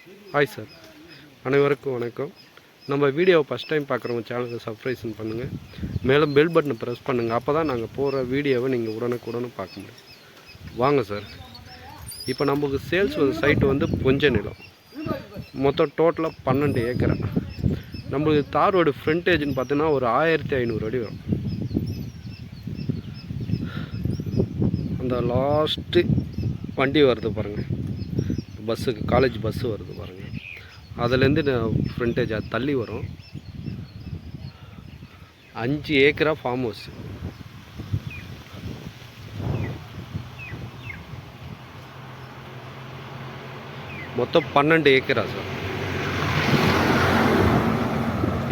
Hi sir, அனைவருக்கும் வணக்கம். நம்ம வீடியோவை ஃபஸ்ட் டைம் பார்க்குறவங்க சேனலுக்கு சப்ஸ்கிரைப் பண்ணுங்கள், மேலும் பெல் பட்டனை ப்ரெஸ் பண்ணுங்கள். அப்போ தான் நாங்கள் போகிற வீடியோவை நீங்கள் உடனுக்குடனே பார்க்க முடியும். வாங்க சார், இப்போ நமக்கு சேல்ஸ் சைட்டு வந்து கொஞ்ச நிலம், மொத்தம் டோட்டலாக 12 ஏக்கரா. நம்மளுக்கு தார் ரோடு ஃப்ரண்டேஜ்னு பார்த்தீங்கன்னா ஒரு 1500 அடி வரும். அந்த லாஸ்ட்டு வண்டி வருது பாருங்கள், பஸ்ஸுக்கு காலேஜ் பஸ்ஸு வருது பாருங்கள், அதுலேருந்து ஃப்ரண்டேஜ் அது தள்ளி வரும். 5 ஏக்கரா ஃபார்ம் ஹவுஸ். மொத்தம் 12 ஏக்கரா சார்.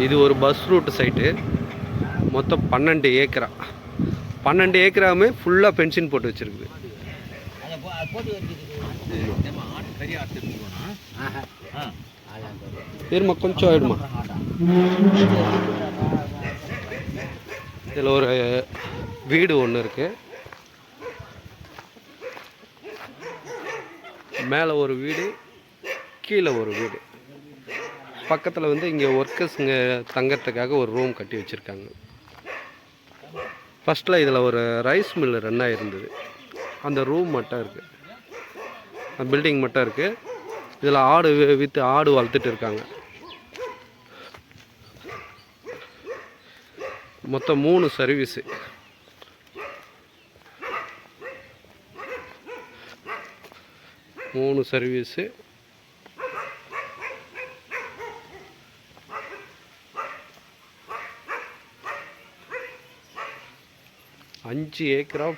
இது ஒரு பஸ் ரூட் சைட்டு. மொத்தம் 12 ஏக்கரா. 12 ஏக்கராவுமே ஃபுல்லாக பென்ஷன் போட்டு வச்சுருக்குது. இருமா கொஞ்சம் ஆயிடுமா. இதில் ஒரு வீடு ஒன்று இருக்குது, மேலே ஒரு வீடு, கீழே ஒரு வீடு. பக்கத்தில் வந்து இங்கே ஒர்க்கர்ஸுங்க தங்கறதுக்காக ஒரு ரூம் கட்டி வச்சுருக்காங்க. ஃபஸ்ட்டில் இதில் ஒரு ரைஸ் மில் ரன் ஆகிருந்தது. அந்த ரூம் மட்டும் இருக்குது, அந்த பில்டிங் மட்டும் இருக்குது. இதில் ஆடு வளர்த்துட்டு இருக்காங்க. மொத்தம் 3 சர்வீஸு. சர்வீஸு. அஞ்சு ஏக்கரா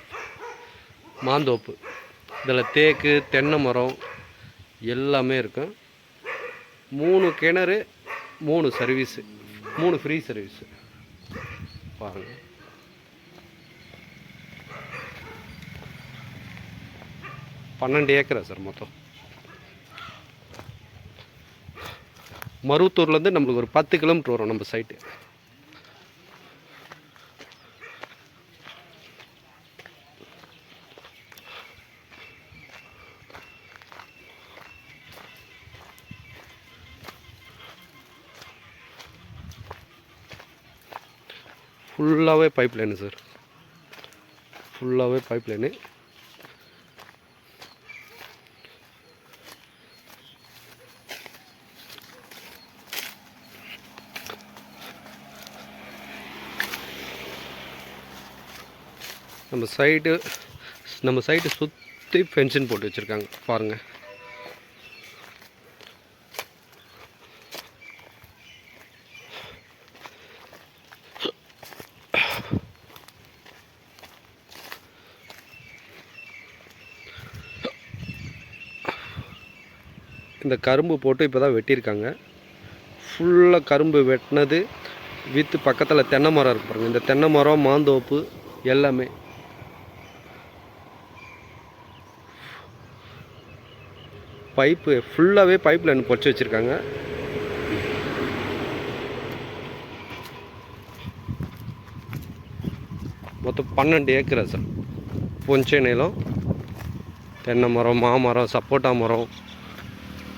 மாந்தோப்பு. இதில் தேக்கு, தென்னை மரம் எல்லாமே இருக்கும். 3 கிணறு, 3 சர்வீஸு, 3 ஃப்ரீ சர்வீஸு பாருங்கள். பன்னெண்டு ஏக்கரா சார் மொத்தம். மருவத்தூர்லேருந்து நம்மளுக்கு ஒரு 10 கிலோமீட்டர் வரும் நம்ம சைட்டு. ஃபுல்லாகவே பைப் லைனு சார், ஃபுல்லாகவே பைப் லைனு. நம்ம சைட்டு சுற்றி ஃபென்ஷன் போட்டு வச்சுருக்காங்க பாருங்கள். இந்த கரும்பு போட்டு இப்போ தான் வெட்டியிருக்காங்க. ஃபுல்லாக கரும்பு வெட்டினது வித்து பக்கத்தில் தென்னை மரம் இருக்கு பாருங்கள். இந்த தென்னை மரம், மாந்தோப்பு எல்லாமே. பைப்பு ஃபுல்லாகவே பைப் லைன் பொறிச்சு வச்சுருக்காங்க. மொத்தம் 12 ஏக்கரா சார். பொஞ்சை நிலம், தென்னை மரம், மாமரம், சப்போட்டா மரம்,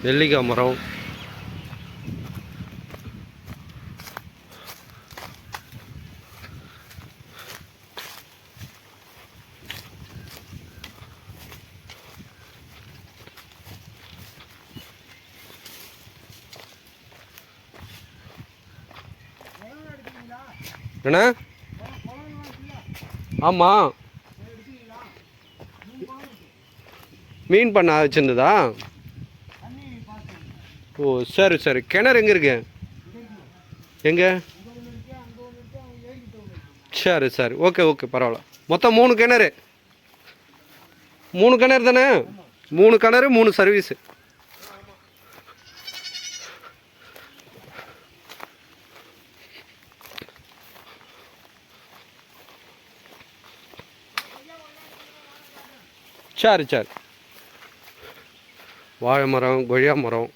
நெல்லிக்காய் மரம். என்ன? ஆமாம், மீன் பண்ண வச்சுருந்ததா? ஓ சரி சரி. கிணறு எங்கே இருக்கு? எங்கே? சரி சரி, ஓகே ஓகே, பரவாயில்ல. மொத்தம் 3 கிணறு. 3 கிணறு தானே? 3 கிணறு, 3 சர்வீஸு. சரி சரி. வாழை மரம், கொய்யா மரம்.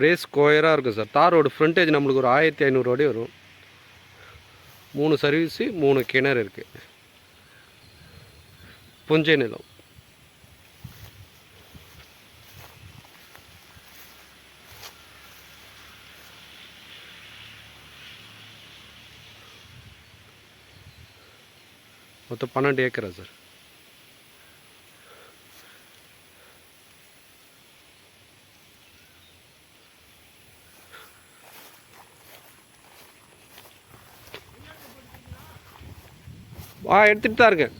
ஒரே ஸ்கொயராக இருக்கும் சார். தார் ரோடு ஃப்ரண்டேஜ் நம்மளுக்கு ஒரு 1500 அடி வரும். 3 சர்வீஸு 3 கிணறு இருக்குது. புஞ்சை நிலம். மொத்தம் 12 ஏக்கரா சார். எடுத்துகிட்டு தான் இருக்கேன்.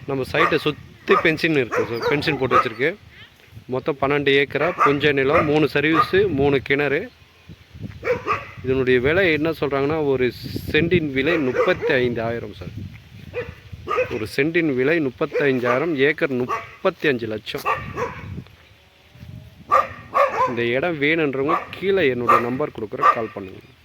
நம்ம சைட்டை சுற்றி பென்சின் இருக்குது சார். பென்சின் போட்டு வச்சுருக்கு. மொத்தம் 12 ஏக்கரா புஞ்சை நிலம், 3 சர்வீஸு 3 கிணறு. இதனுடைய விலை என்ன சொல்கிறாங்கன்னா, ஒரு சென்டின் விலை 35,000 சார். ஒரு சென்டின் விலை 35,000, ஏக்கர் 35 லட்சம். இந்த இடம் வேணுன்றவங்க கீழே என்னுடைய நம்பர் கொடுக்குற கால் பண்ணுங்கள்.